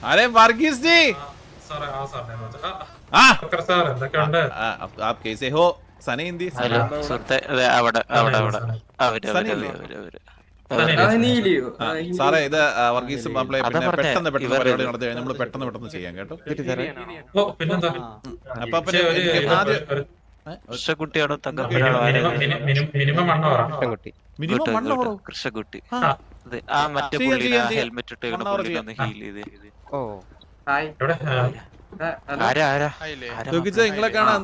अरे वर्गीस जी आप कैसे हो सनी हिंदी ഹലോ സുഹൃത്തെ അവിടെ അവിടെ അവിടെ അവര് അവര് സനി അവര് ഇല്ലേ അവര് അവര് അവര് ആ സാറേ ഇത് വർഗീസ് നമ്മളെ അതാ പിന്നെ പറഞ്ഞേ പെട്ടെന്ന് പരിപാടി ഇവരുടെ നടത്തി കഴിഞ്ഞാൽ നമ്മൾ പെട്ടെന്ന് ചെയ്യാം കേട്ടോ. പിന്നെന്താ അപ്പൊ പിന്നെ എനിക്ക് ആദ്യം കൃഷ്ണകുട്ടിയാണോ എന്താ കേട്ടില്ല. മിനിമം മിനിമം 1 hour കൃഷ്ണകുട്ടി ആ അതെ ആ മറ്റേ ചെയ്യാം പുള്ളിനെ ചെയ്യാം ചെയ്യാം ഹെൽമെറ്റ് 1 ഇട്ടേക്കണ hour പുള്ളിനെ ചെയ്യാം. ഒന്ന് ഹീൽ ചെയ്ത് എവിടെ ആരാ ആരാ ആരാ ചോദിച്ച നിങ്ങളെ കാണാൻ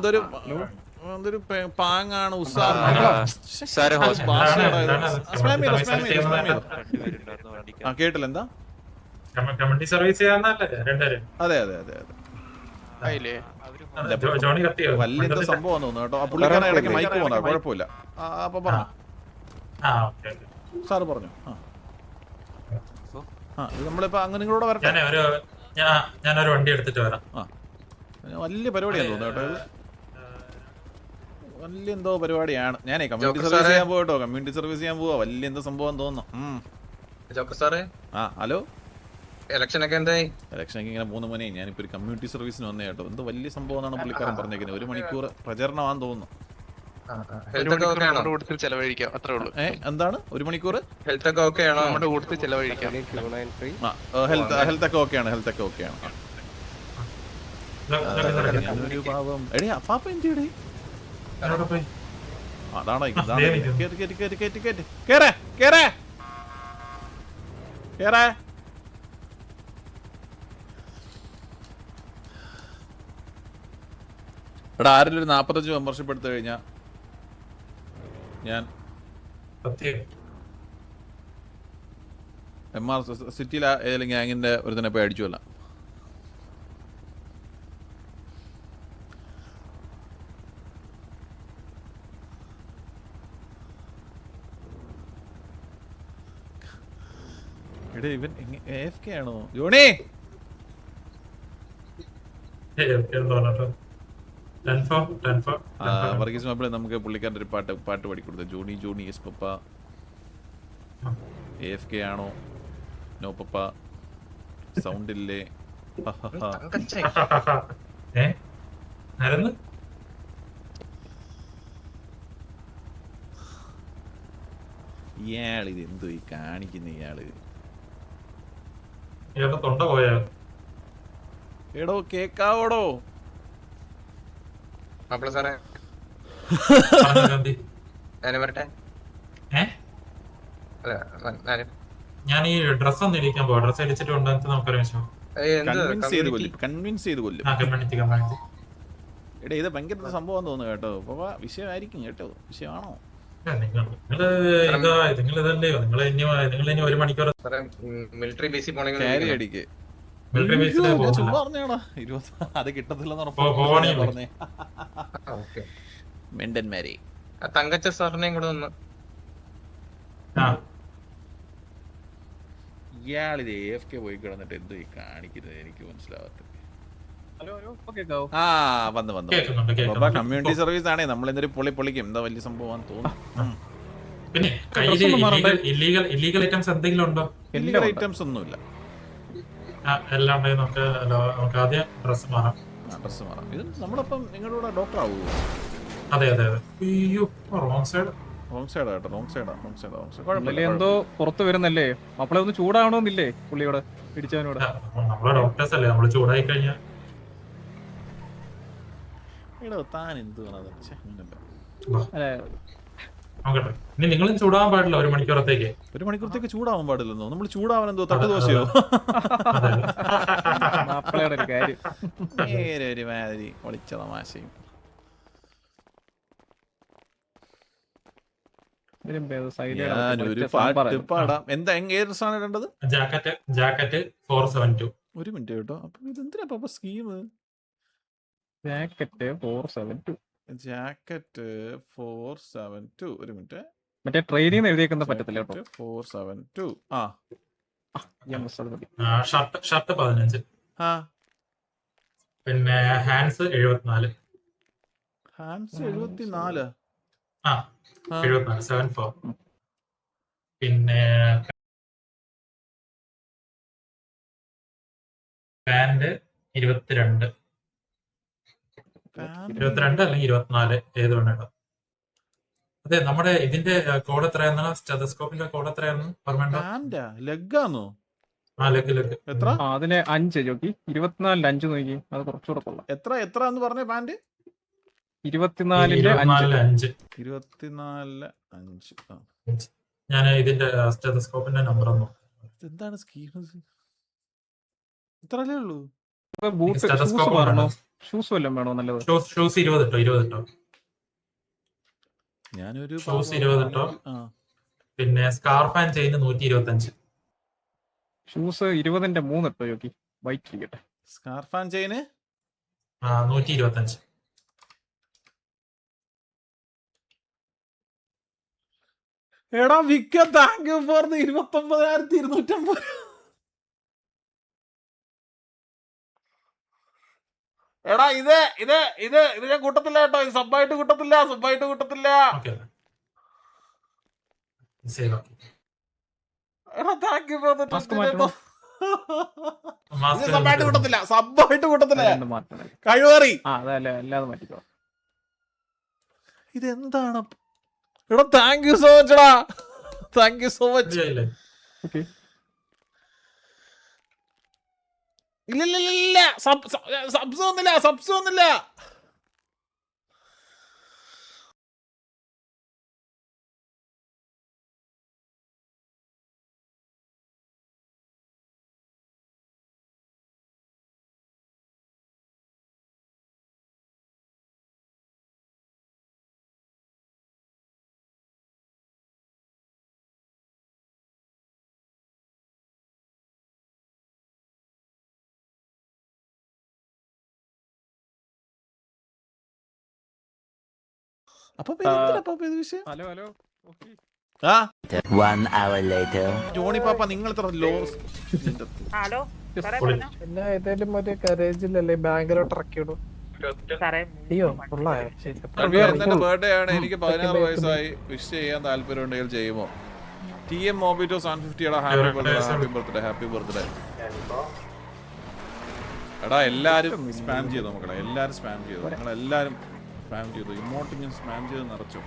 എന്തൊരു പാങ്ങാണ് സാറ് ഭാഷയാണ്. രണ്ടുപേരുണ്ടായിരുന്നു ആ വണ്ടിക്കകത്ത്. കേട്ടില്ല എന്താ. കമ്മ്യൂണിറ്റി സർവീസ് ചെയ്യാന്നല്ലേ രണ്ടുപേരും അതെ ജോണി കത്തിയോ വലിയ എന്താ സംഭവം തോന്നുന്നു കേട്ടോ. ആ പുള്ളിക്കാരൻ ഇടയ്ക്ക് മൈക്ക് പോകുന്ന കുഴപ്പമില്ല. അപ്പൊ പറഞ്ഞു സാറ് പറഞ്ഞു. ഇത് നമ്മളിപ്പോ അങ്ങ് നിങ്ങളോട് വരട്ടെ. ഞാനൊരു വണ്ടി എടുത്തിട്ട് വരാം. വലിയ പരിപാടിയാന്ന് തോന്നുന്നു കേട്ടോ. ഇത് വലിയ എന്തോ പരിപാടിയാണ്. ഞാനേ കമ്മ്യൂണിറ്റി സർവീസ് ചെയ്യാൻ പോകട്ടോ. കമ്മ്യൂണിറ്റി സർവീസ് ചെയ്യാൻ പോവാ. വലിയ എന്തോ സംഭവം തോന്നുന്നു. ഹലോ ഇലക്ഷനൊക്കെ എന്തായി? ഇലക്ഷനൊക്കെ ഇങ്ങനെ 3 മണി. ഞാനിപ്പോ ഒരു കമ്മ്യൂണിറ്റി സർവീസിന് വന്നേ കേട്ടോ. എന്ത് വലിയ സംഭവം എന്നാണ് പുള്ളിക്കാരൻ പറഞ്ഞേക്കുന്നത്. 1 മണിക്കൂർ പ്രചരണമാണെന്ന് തോന്നുന്നു. എന്താണ് 1 മണിക്കൂർ ഹെൽത്ത് ഒക്കെ ഓക്കെ ആണോ? ഹെൽത്ത് ഒക്കെ ഓക്കെയാണ്. ഞാനൊരു പാവം എടേ അപ്പാപ്പ എന്തിയടേ. അതാണോ കേറേ. എടാ ആരെങ്കിലും ഒരു 45 മെമ്പർഷിപ്പ് എടുത്തു കഴിഞ്ഞാൽ ഞാൻ MR സിറ്റിയിലെ ഏതെങ്കിലും ഗ്യാങ്ങിന്റെ ഒരു തന്നെ പോയി അടിച്ചുവല്ല. എടേ ഇവൻ AFK ആണോ ജോണി? വർഗീസ് മാപ്പിളെ നമുക്ക് പുള്ളിക്കാരൻ്റെ ഒരു പാട്ട് പാടിക്കൊടുത്തു. Johnny Johnny yes papa. AFK ആണോ? No papa. സൗണ്ട് ഇല്ലേ? ഇയാളിത് എന്തോ ഈ കാണിക്കുന്ന ഇയാള്. തൊണ്ട പോയോ? എടോ കേക്കാവോടോ? ഞാൻ ഈ ഡ്രസ് ഒന്ന് ഇരിക്കാൻ പോവാ. ഡ്രസ് അടിച്ചിട്ട് ഉണ്ടെന്ന് നമുക്കറിയാം. കൺവിൻസ് ചെയ്ത് കൊല്ലും. എടാ ഇത് ഭയങ്കര സംഭവം തോന്നുന്നു കേട്ടോ. അപ്പൊ വിഷയമായിരിക്കും കേട്ടോ. വിഷയമാണോ? മിലിറ്ററി ബേസിൽ ക്യാരി അടിക്ക്. ചുമ്മാ പറഞ്ഞാടാ. 20 അത് കിട്ടത്തില്ലെന്ന് പറഞ്ഞേ. മെണ്ടന്മാരെ. തങ്കച്ച സാറിനെയും കൂടെ ഒന്ന്. ഇയാളിത് AFK പോയി കിടന്നിട്ട് എന്തോ ഈ കാണിക്കുന്നത് എനിക്ക് മനസ്സിലാവാത്ത. വന്നു കമ്മ്യൂണിറ്റി സർവീസ് ആണേ. നമ്മൾ എന്തൊരു പൊളിക്കും. എന്താ വലിയ സംഭവമാണെന്ന് തോന്നുന്നു. പിന്നെ ഇല്ലീഗൽ ഐറ്റംസ് എന്തെങ്കിലും ഉണ്ടോ? ഇല്ലീഗൽ ഐറ്റംസ് ഒന്നുമില്ല. എല്ലാം നമുക്ക് ആദ്യം ഡ്രസ് മാറാം. ഇത് നമ്മളപ്പം നിങ്ങളുടെ ഡോക്ടർ ആവുമോ? അതെ. അയ്യോ റോങ് സൈഡ്. എന്തോ പുറത്ത് വരുന്നല്ലേ. അപ്പളെ ഒന്ന് ചൂടാവണമെന്നില്ലേ പുള്ളിയോട് പിടിച്ചവനോട്? നമ്മളെ ഡോക്ടേഴ്സ് അല്ലേ. നമ്മള് ചൂടായി കഴിഞ്ഞാൽ താൻ എന്ത് നോക്കട്ടെ. ഇനി നിങ്ങളും ചൂടാവാൻ പാടില്ല 1 മണിക്കൂറത്തേക്ക്. 1 മണിക്കൂറത്തേക്ക് ചൂടാവാൻ പാടില്ലെന്നോ? നമ്മൾ ചൂടാവാൻ എന്തോ തട്ടുദോശയോ? മാപ്പിളയുടെ ഒരു കാര്യം. ഒരുമാതിരി ഒളിച്ച തമാശയും. ഞാനൊരു പാട്ട് പാടാം. എന്താ ഏത് സാധനം ഇടേണ്ടത്? ജാക്കറ്റ് 472. 1 മിനിറ്റ് കേട്ടോ. അപ്പൊ ഇതെന്തിനാ പാപ്പ സ്കീം? ജാക്കറ്റ് 472. 1 മിനിറ്റ്. മറ്റേ ട്രെയിനിൽ എഴുതിയേക്കുന്ന പറ്റത്തില്ല കേട്ടോ. 472. ഷർട്ട് 15. പിന്നെ ഹാൻഡ്സ് 74. 74. 74 പിന്നെ പാന്റ് 22 അല്ലെങ്കിൽ 24 ഏത് വേണം. അതെ, നമ്മുടെ ഇതിന്റെ കോഡ് എത്രയായിരുന്നു? സ്റ്റെതസ്കോപ്പിന്റെ കോഡ് എത്രയായിരുന്നു? ലെഗാന്നോ? ലെഗ് എത്ര? അതിന് 5 ജോക്കി. 24 5 നോക്കി, അത് കുറച്ചുകൂടെ കൊള്ളാം. എത്ര എന്ന് പറഞ്ഞ പാന്റ്? 24 5. 24 5. ഞാൻ ഇതിന്റെ സ്റ്റെതസ്കോപ്പിന്റെ നമ്പർ ഒന്ന്. എന്താണ് സ്കീം? ഇത്രല്ലേ ഉള്ളൂ? Boot shoes മാറണോ? ഷൂസ് വല്ലതും വേണോ? നല്ലത് ഷൂസ് 20 ഇട്ടോ. ഞാനൊരു ഷൂസ് 20 ഇട്ടോ. പിന്നെ സ്കാർഫ് ആൻഡ് ചെയിൻ 125. ഷൂസ് 20ന്റെ 3 ഇട്ടോ ജോക്കി. വൈറ്റ് ഇരിക്കട്ടെ. സ്കാർഫ് ആൻഡ് ചെയിന് 125. എടാ വിക്ക, താങ്ക് യു ഫോർ 29,250. എടാ ഇത് ഞാൻ കൂട്ടത്തില്ല കേട്ടോ. ഇത് സബ്ബായിട്ട് കൂട്ടത്തില്ല. എടാ താങ്ക് യു ഫോർ സബ്ബായിട്ട് കൂട്ടത്തില്ല. കഴിവേറി അല്ലാതെ മാറ്റിക്കോ. ഇതെന്താണ്? എടാ താങ്ക് യു സോ മച്ച്. എടാ താങ്ക് യു സോ മച്ച്. ഇല്ല സബ്സ് ഒന്നില്ല. ഹലോ. ജോണി പാപ്പ, നിങ്ങൾ ഇത്ര ലോ ബർത്ത്ഡേ ആണ്. എനിക്ക് 16 വയസ്സായി. വിഷ് ചെയ്യാൻ താല്പര്യം ഉണ്ടെങ്കിൽ ചെയ്യുമോ? TM Mobito 750. Happy birthday. എടാ എല്ലാരും സ്പാം ചെയ്തു മക്കളെ. എല്ലാരും സ്പാം ചെയ്തു. ഇമോട്ട് സ്പാം ചെയ്ത് നിറച്ചു.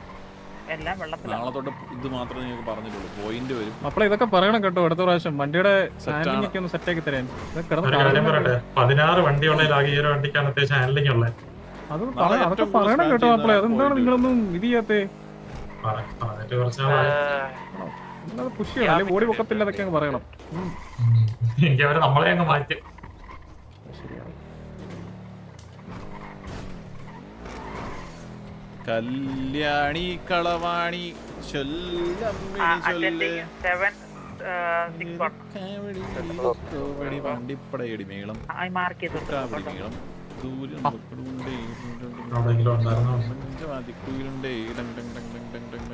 നാളെ തൊട്ട് ഇത് മാത്രമേ നിങ്ങൾക്ക് പറഞ്ഞിട്ടുള്ളൂ. പോയിന്റ് വരും. അപ്പോൾ ഇതൊക്കെ പറയണം കേട്ടോ. അടുത്ത പ്രാവശ്യം വണ്ടിയുടെ ഹാൻഡിലിംഗ് ഒക്കെ ഒന്ന് സെറ്റ് ആക്കി തരാൻ. 16 വണ്ടിയുള്ള വണ്ടിക്കാണ് അത്യാവശ്യം ഹാൻഡിലിംഗ് ഉള്ളത്. അതൊക്കെ പറയണം കേട്ടോ. അപ്പോൾ അതെന്താണ് നിങ്ങളൊന്നും ഇത് ചെയ്യാത്തേ? പുഷ് ചെയ്യണം, അല്ലെങ്കിൽ ബോഡി പൊക്കത്തില്ല. അതൊക്കെ അങ്ങ് പറയണം. നമ്മളെ അങ്ങ് മാറ്റി. കല്യാണി കളവാണി വണ്ടിപ്പടയടി മേളം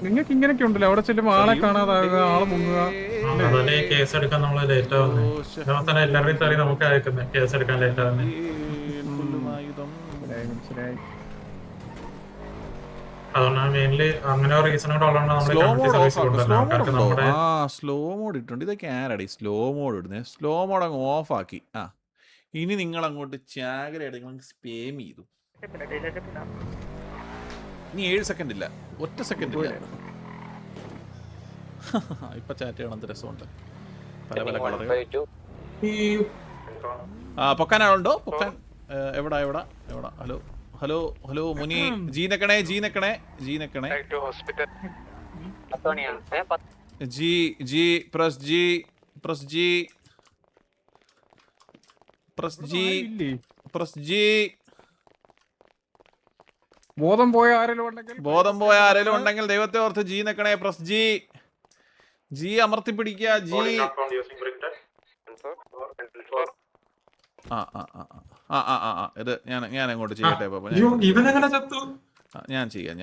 നിങ്ങൾക്ക് ഇങ്ങനെയൊക്കെ ഉണ്ടല്ലോ. അവിടെ ചെല്ലുമ്പോ ആളെ കാണാതാകുക, ആള് മുങ്ങുക. കേസ് എടുക്കാൻ നമ്മള് ലേറ്റ് ആവുന്നത്. എല്ലാവരുടെയും തറി നമുക്ക് അയക്കുന്നത് കേസ് എടുക്കാൻ ലേറ്റ് ആവുന്നത്. മനസ്സിലായി. അതുകൊണ്ടാണ് മെയിൻലി അങ്ങനെ റീസൺ കൂടെ ഉള്ളതുകൊണ്ട് സ്ലോ മോഡ് ഇട്ടുണ്ട്. ഇതൊക്കെ ആരടി സ്ലോ മോഡ് ഇടുന്നത്? സ്ലോ മോഡ് അങ്ങ് ഓഫ് ആക്കി. ഇനി നിങ്ങൾ അങ്ങോട്ട് ചാകരയായിട്ട് സ്പേം ചെയ്തു. ഇനി 7 സെക്കൻഡ് ഇല്ല, ഒറ്റ സെക്കൻഡ് ഇല്ല. ഇപ്പൊ ചാറ്റ് ചെയ്യണത് രസമുണ്ട്. പല കളറുകൾ. പൊക്കാനാളുണ്ടോ? പൊക്കാൻ എവിടാ? ഹലോ മുനി. ജി നെക്കണേ. Press G. ബോധം പോയ ആരെങ്കിലും ഉണ്ടെങ്കിൽ ദൈവത്തെ ഓർത്ത് ജി നെക്കണേ. പ്രസ് ജി അമർത്തി പിടിക്കുക. ജി ഇത് ഞാൻ അങ്ങോട്ട് ചെയ്യട്ടെ. ഞാൻ ചെയ്യാം.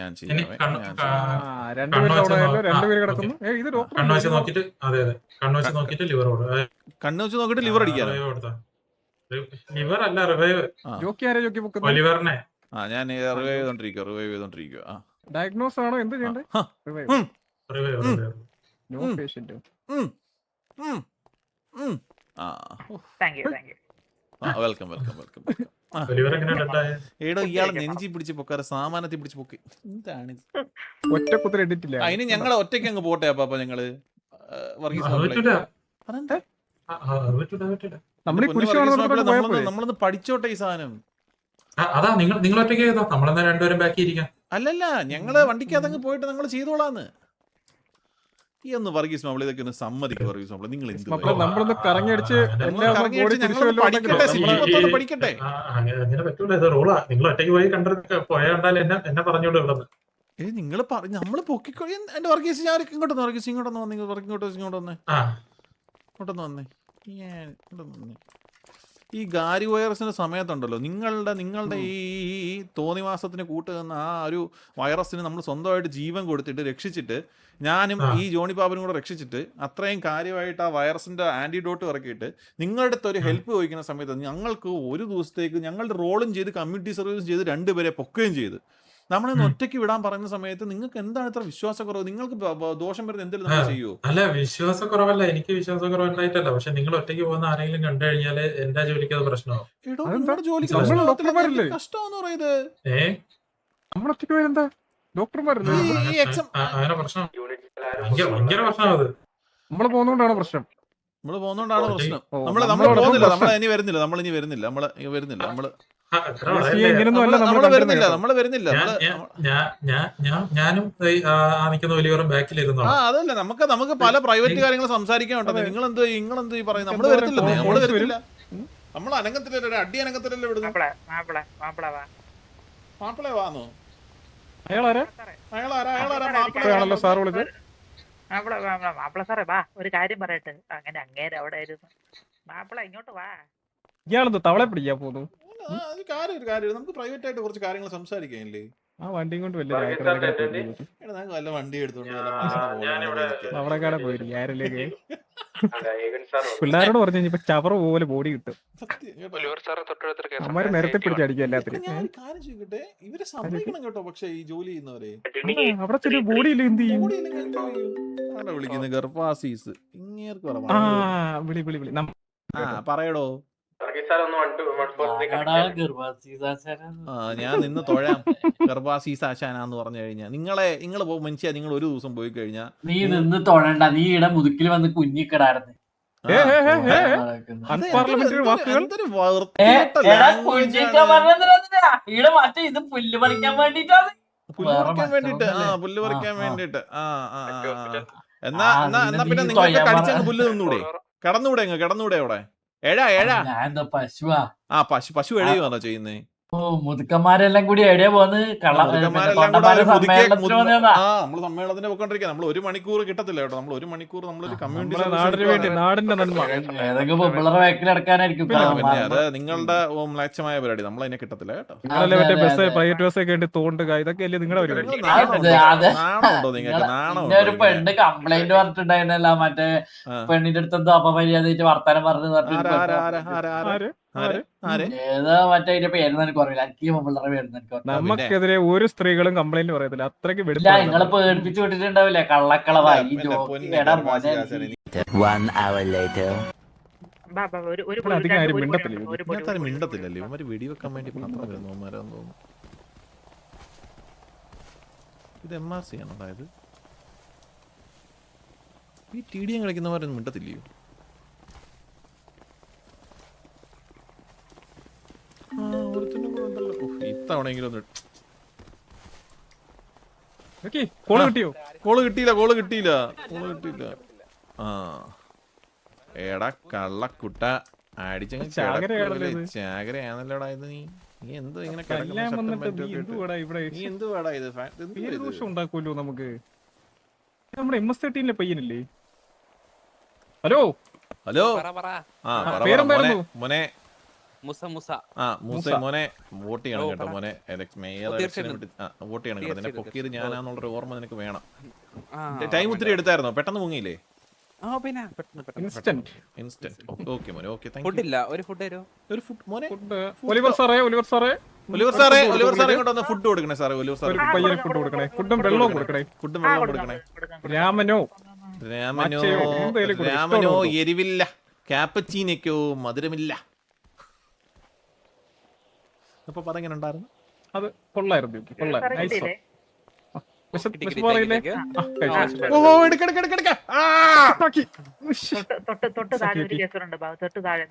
കണ്ണു വെച്ച് നോക്കിട്ട് ലിവർ അടിക്കാനോ? ലിവർ അല്ല, റിവൈവ്. ഞാൻ റിവൈവ് ചെയ്തോണ്ടിരിക്കുക. ഡയഗ്നോസ് ആണോ? എന്ത് ചെയ്യണ്ടേ? Welcome welcome welcome. ഒലിവർ എങ്ങനെയാണ് ഉണ്ടായത്? ഏടോ ഇയാളെ നെഞ്ചി പിടിച്ച് പൊക്കാറ് സാമാനത്തിൽ പിടിച്ച് പൊക്കി. എന്താണ് ഒറ്റ കുത്തിരി ഇട്ടിട്ടില്ല. അതിന് ഞങ്ങൾ ഒറ്റയ്ക്ക് അങ്ങ് പോട്ടെ അപ്പൊ ഞങ്ങള് വർഗീസ് അത് മാപ്പിളെ. പറ്റൂല. അതെന്താ? അത് പറ്റൂല, അത് പറ്റൂല. നമ്മൾ ഈ പൊന്നു കുരിശ് വർഗീസ് കാണുന്നവരോട് മാപ്പിളെ, പോയാ പോരെ. നമ്മളൊന്ന് പഠിച്ചോട്ടെ ഈ സാധനം. അതാ നിങ്ങൾ ഒറ്റയ്ക്ക് ചെയ്തോ, നമ്മളെന്നാ രണ്ടുപേരും ബാക്കി ഇരിക്കാം. അല്ലല്ല ഞങ്ങള് വണ്ടിക്കകത്തങ്ങ് പോയിട്ട് ഞങ്ങൾ ചെയ്തോളാന്ന്. ഈ ഒന്ന് വർഗീസ് മാപ്പിള ഇതൊക്കെ ഒന്ന് സമ്മതിക്കും. വർഗീസ് മാപ്പിള നിങ്ങൾ എന്ത് മക്കളെ നമ്മളൊന്ന് കറങ്ങിയടിച്ച് നമ്മള് എല്ലാം കറങ്ങി ബോഡി അടിച്ച് കുരിശ് ഞങ്ങളൊന്ന് വല്ലതും പഠിക്കട്ടെ, ഉണ്ടെങ്കിലോ? സിറ്റി നമ്മള് മൊത്തം ഒന്ന് പഠിക്കട്ടെ. അങ്ങനെ പറ്റൂല, ഇത് റൂളാ. നിങ്ങൾ ഒറ്റയ്ക്ക് പോയി കണ്ടിട്ട് പോയാണ്ടാൽ എന്നെ പറഞ്ഞോളൂ ഇവിടെ. നിങ്ങൾ നമ്മള് പൊക്കിക്കൊഴി എന്റെ വർഗീസ്. ഞാൻ ഇങ്ങോട്ടൊന്ന് വർഗീസ് ഇങ്ങോട്ടൊന്ന് വന്നേ. ഇങ്ങോട്ട് വന്നേ. ഇങ്ങോട്ടൊന്ന് വന്നേ. ഇങ്ങോട്ടൊന്ന് വന്നേ. ഈ ഗാരി വൈറസിന്റെ സമയത്തുണ്ടല്ലോ നിങ്ങളുടെ ഈ തോന്നിവാസത്തിന് കൂട്ടുന്ന ആ ഒരു വൈറസിന് നമ്മൾ സ്വന്തമായിട്ട് ജീവൻ കൊടുത്തിട്ട് രക്ഷിച്ചിട്ട്, ഞാനും ഈ ജോണി പാപ്പനും കൂടെ രക്ഷിച്ചിട്ട് അത്രയും കാര്യമായിട്ട് ആ വൈറസിന്റെ ആന്റിഡോട്ട് ഇറക്കിയിട്ട് നിങ്ങളുടെ അടുത്ത് ഒരു ഹെൽപ്പ് ചോദിക്കുന്ന സമയത്ത് ഞങ്ങൾക്ക് ഒരു ദിവസത്തേക്ക് ഞങ്ങളുടെ റോളും ചെയ്ത് കമ്മ്യൂണിറ്റി സർവീസും ചെയ്ത് 2 പേരെ പൊക്കുകയും ചെയ്ത് നമ്മളൊന്ന് ഒറ്റയ്ക്ക് വിടാൻ പറയുന്ന സമയത്ത് നിങ്ങൾക്ക് എന്താണ് ഇത്ര വിശ്വാസക്കുറവ്? നിങ്ങൾക്ക് ദോഷം വരുന്ന എന്തെങ്കിലും നമ്മൾ ചെയ്യുമോ? അല്ല, വിശ്വാസക്കുറവല്ല, എനിക്ക് വിശ്വാസക്കുറവുണ്ടായിട്ടല്ല. പക്ഷെ നിങ്ങൾ ഒറ്റയ്ക്ക് പോകുന്ന ആരെങ്കിലും കണ്ടു കഴിഞ്ഞാല് എന്റെ ജോലിക്ക് അത് പ്രശ്നമാവും. കഷ്ടമെന്ന് പറയുന്നത് നമ്മളൊറ്റയ്ക്ക് പോയാലെന്താ? ഡോക്ടർമാരല്ലേ അങ്ങനെ പ്രശ്നം, ഭയങ്കര പ്രശ്നമാണ് അത്. നമ്മള് പോകുന്നോണ്ടാണ് പ്രശ്നം. നമ്മള് പോകുന്നില്ല. നമ്മളിനി വരുന്നില്ല. ഞാനും നിൽക്കുന്ന വലിയവരും ബാക്കിലിരുന്നു. അതല്ല നമുക്ക് പല പ്രൈവറ്റ് കാര്യങ്ങൾ സംസാരിക്കാനുണ്ടല്ലോ. നിങ്ങളെന്ത് ഈ പറയുന്നത്? നമ്മള് വരത്തില്ല. നമ്മൾ അനങ്ങത്തില്ല, ഒരു അടി അനങ്ങത്തില്ലല്ലോ ഇവിടുന്ന്. മാപ്പിളെ വാന്നോ? അയാളാണല്ലോ സാർ വിളിച്ചത്. മാപ്പിള സാറേ വാ, ഒരു കാര്യം പറയട്ടെ. അങ്ങനെ അങ്ങേര് അവിടെ ആയിരുന്നു. മാപ്പിള ഇങ്ങോട്ട് വാ. ഇയാളെന്ത് തവളെ പിടിക്കാൻ പോകുന്നു? കാര്യം നമുക്ക് പ്രൈവറ്റ് ആയിട്ട് കുറച്ച് കാര്യങ്ങൾ സംസാരിക്കാനില്ലേ? ആ വണ്ടിയും കൊണ്ട് വല്ല വണ്ടി എടുത്തോണ്ട് അവടെക്കാടെ പോയി ആരിലേക്ക് പിള്ളേരോട് പറഞ്ഞു കഴിഞ്ഞപ്പോ ചവറ് പോലെ ബോഡി കിട്ടും. അമ്മമാര് നേരത്തെ പിടിച്ചടിക്കും എല്ലാത്തിനും. കാര്യം ചെയ്യട്ടെ, ഇവരെ സമ്മതിക്കണം കേട്ടോ. പക്ഷെ ഈ ജോലി ചെയ്യുന്നവരെ അവിടെ ചെറിയ ബോഡി ഇല്ല, എന്ത് ചെയ്യും? വിളിക്കുന്നത് ഗർഭാസീസ് വിളി വിളി വിളി പറയടോ. ഞാൻ നിന്ന് തൊഴാം ഗർഭാസീസ് ആശാനാന്ന് പറഞ്ഞു കഴിഞ്ഞാൽ നിങ്ങൾ മനുഷ്യ നിങ്ങൾ ഒരു ദിവസം പോയി കഴിഞ്ഞാൽ നീ നിന്ന് തൊഴണ്ട. നീ ഇവിടെ മുതുക്കിൽ വന്ന് കുഞ്ഞിക്കിടായിരുന്നു. ഇവിടെ മറ്റേ ഇത് പുല്ല് പറിക്കാൻ വേണ്ടിട്ടാണ്. പുല്ല് പറിക്കാൻ വേണ്ടിട്ട്. എന്നാ പിന്നെ നിങ്ങൾക്ക് കടിച്ചങ്ങ് പുല്ല് നിന്നൂടെ? കിടന്നൂടെ അവിടെ? പശുവാ. പശു എഴയുവാണോ ചെയ്യുന്നേ? ഓ, മുതുക്കന്മാരെല്ലാം കൂടി എവിടെയാ പോന്ന്? നമ്മള് സമ്മേളനത്തിന് പോയിക്കൊണ്ടിരിക്കുക. നമ്മൾ 1 മണിക്കൂർ കിട്ടത്തില്ല കേട്ടോ. നമ്മൾ 1 മണിക്കൂർ നമ്മളൊരു കമ്മ്യൂണിറ്റി നാടിന് വേണ്ടി, നാടിന്റെ നന്മ. ഏതൊക്കെ പിള്ളേരെ വേക്കിലെടുക്കാനായിരിക്കും. അത് നിങ്ങളുടെ മ്ലേച്ഛമായ പരിപാടി. നമ്മളതിനെ കിട്ടത്തില്ല കേട്ടോ. മറ്റേ ബസ് പ്രൈവറ്റ് ബസ് ഒക്കെ വേണ്ടി തോണ്ടുക, ഇതൊക്കെ അല്ലേ നിങ്ങളുടെ പരിപാടി? നാണമുണ്ടോ നിങ്ങൾക്ക്? നാണം ഒരു പെണ്ണ് കംപ്ലൈന്റ് പറഞ്ഞിട്ടുണ്ടായിരുന്നല്ലോ, മറ്റേ പെണ്ണിന്റെ അടുത്ത് എന്തോ അപമര്യാദയായിട്ട് വർത്താനം പറഞ്ഞു. ഏതാ മറ്റേ പേര് എനിക്ക് അറിയില്ല. എനിക്ക് പിള്ളേരെ പേര് എനിക്ക് നമുക്കെതിരെ ഒരു സ്ത്രീകളും കംപ്ലൈന്റ് പറയത്തില്ല. അത്രയ്ക്ക് നിങ്ങളെ പേടിപ്പിച്ചു വിട്ടിട്ടുണ്ടാവില്ലേ കള്ളക്കളവാ ഈ മിണ്ടത്തില്ലല്ലേ ഇവന്മാര് വെടിവെക്കാൻ വേണ്ടി മാത്രം വരുന്നവന്മാരാന്ന് തോന്നുന്നു. ഇത് MRC ആണ്. അതായത് ഈ TDM കളിക്കുന്നവരൊന്നും മിണ്ടത്തില്ലയോ? ഇത്തവണെങ്കിലും കോള് കിട്ടിയില്ല. എടാ കള്ളക്കുട്ട അടിച്ചങ്ങ് ചാകരയാണല്ലോടാ ഇത്. നീ എന്തോ ഇങ്ങനെ ഉണ്ടാക്കുമല്ലോ നമുക്ക്. നമ്മുടെ MS-13 പയ്യനല്ലേ? ഹലോ മോനെ മോനെ വോട്ട് ചെയ്യണം കേട്ടോ മോനെ. മേയർ വോട്ട് ചെയ്യണം കേട്ടോ. നിന്നെ പൊക്കിയത് ഞാനാന്നുള്ളൊരു ഓർമ്മ നിനക്ക് വേണം. ടൈം ഒത്തിരി എടുത്തായിരുന്നോ? പെട്ടെന്ന് മുങ്ങിയില്ലേ? ഇൻസ്റ്റന്റ്. ഓക്കെ മോനെ, ഓക്കെ. ഒരു ഫുഡ് മോനെ. ഒലിവർ സാറേ ഇങ്ങോട്ട് വന്ന് ഫുഡ് കൊടുക്കണേ സാറേ. ഒലിവർ സാറേ പയ്യനെ ഫുഡ് കൊടുക്കണേ. ഫുഡും വെള്ളവും കൊടുക്കണേ. രാമനോ എരിവില്ല, ക്യാപ്പച്ചീനയ്ക്കോ മധുരമില്ല. അപ്പൊ പറഞ്ഞ ഉണ്ടായിരുന്നു. അത് കൊള്ളായിരുന്നു ജോക്കി, സാറേ കൊള്ളായിരുന്നു. നൈസ്. കിട്ടിയില്ലേ? വിശപ്പ് പറയില്ലേ? ഓഹോ എടുക്ക തൊട്ട് താഴെ ഒരു കേസുണ്ട് ബാബു, തൊട്ട് താഴെ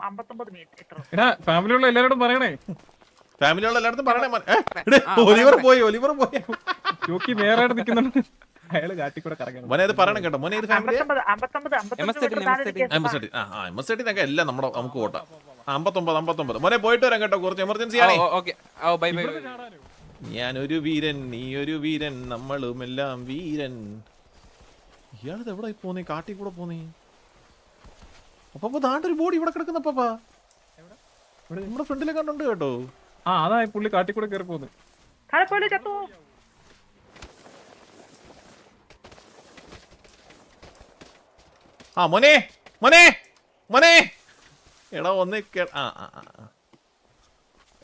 59 മീറ്റർ. എടാ ഫാമിലിയുള്ള എല്ലാരോടും പറയണേ. ഫാമിലിയുള്ള എല്ലായിടത്തും പറയണേ ഒലിവർ പോയി ജോക്കി നേരായിട്ട് നിൽക്കുന്നുണ്ട്. അയാള് കാട്ടിക്കൂടെ കറങ്ങണം. മോനെ ഇത് പറയണം കേട്ടോ. മോനെ ഇത് ഫാമിലി 59 എംഎസ്ഐ എല്ലാം നമ്മുടെ നമുക്ക് ഓട്ടാം. 59 മോനെ പോയിട്ട് വരാം കേട്ടോ, കുറച്ച് എമർജൻസി ആണ്. ഞാനൊരു വീരൻ, നീ ഒരു വീരൻ, നമ്മളുമെല്ലാം വീരൻ. ഇയാളത് എവിടെ പോന്നേ? കാട്ടി കൂടെ പോന്നേ. അപ്പൊ ദാണ്ടൊരു ബോഡി ഇവിടെ കിടക്കുന്ന അപ്പാ നമ്മുടെ ഫ്രണ്ടിലെ കണ്ടുണ്ട് കേട്ടോ. ആ അതാ പുള്ളി കാട്ടിക്കൂടെ കയറി പോകുന്നത്. ആ മോനെ മോനെ മോനെ എടാ ഒന്ന്